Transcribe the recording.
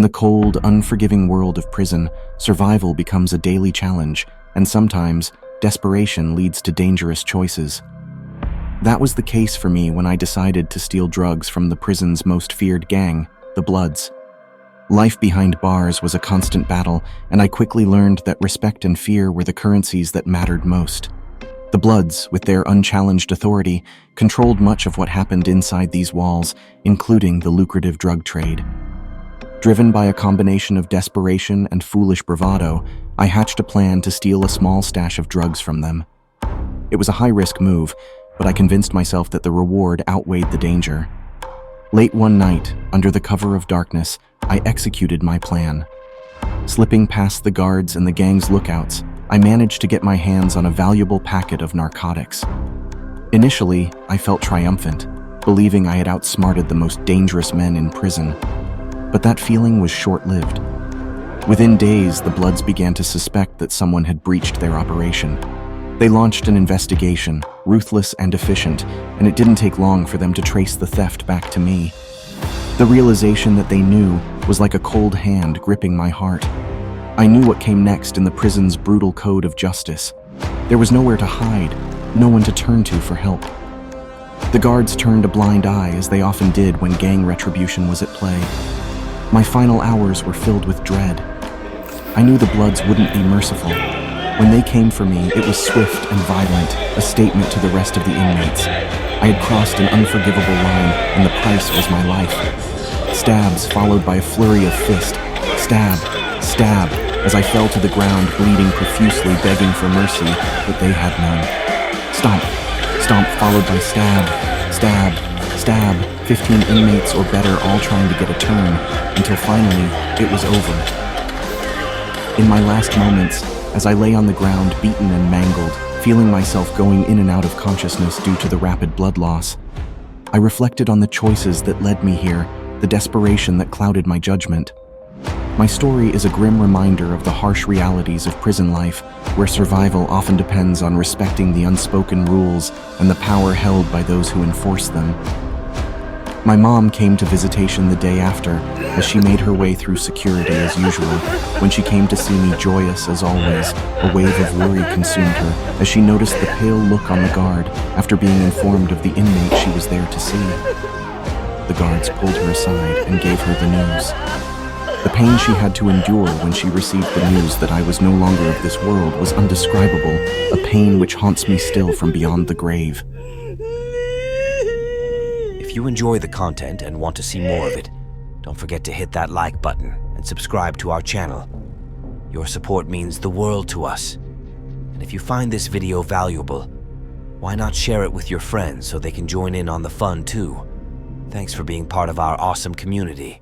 the cold, unforgiving world of prison, survival becomes a daily challenge, and sometimes, desperation leads to dangerous choices. That was the case for me when I decided to steal drugs from the prison's most feared gang, the Bloods. Life behind bars was a constant battle, and I quickly learned that respect and fear were the currencies that mattered most. The Bloods, with their unchallenged authority, controlled much of what happened inside these walls, including the lucrative drug trade. Driven by a combination of desperation and foolish bravado, I hatched a plan to steal a small stash of drugs from them. It was a high-risk move, but I convinced myself that the reward outweighed the danger. Late one night, under the cover of darkness, I executed my plan. Slipping past the guards and the gang's lookouts, I managed to get my hands on a valuable packet of narcotics. Initially, I felt triumphant, believing I had outsmarted the most dangerous men in prison. But that feeling was short-lived. Within days, the Bloods began to suspect that someone had breached their operation. They launched an investigation, ruthless and efficient, and it didn't take long for them to trace the theft back to me. The realization that they knew was like a cold hand gripping my heart. I knew what came next in the prison's brutal code of justice. There was nowhere to hide, no one to turn to for help. The guards turned a blind eye, as they often did when gang retribution was at play. My final hours were filled with dread. I knew the Bloods wouldn't be merciful. When they came for me, it was swift and violent, a statement to the rest of the inmates. I had crossed an unforgivable line, and the price was my life. Stabs followed by a flurry of fist. Stab, stab, as I fell to the ground, bleeding profusely, begging for mercy, but they had none. Stomp, stomp followed by stab, stab, stab, 15 inmates or better all trying to get a turn, until finally, it was over. In my last moments, as I lay on the ground, beaten and mangled, feeling myself going in and out of consciousness due to the rapid blood loss, I reflected on the choices that led me here, the desperation that clouded my judgment. My story is a grim reminder of the harsh realities of prison life, where survival often depends on respecting the unspoken rules and the power held by those who enforce them. My mom came to visitation the day after, as she made her way through security as usual. When she came to see me joyous as always, a wave of worry consumed her as she noticed the pale look on the guard after being informed of the inmate she was there to see. The guards pulled her aside and gave her the news. The pain she had to endure when she received the news that I was no longer of this world was undescribable, a pain which haunts me still from beyond the grave. If you enjoy the content and want to see more of it, don't forget to hit that like button and subscribe to our channel. Your support means the world to us. And if you find this video valuable, why not share it with your friends so they can join in on the fun too? Thanks for being part of our awesome community.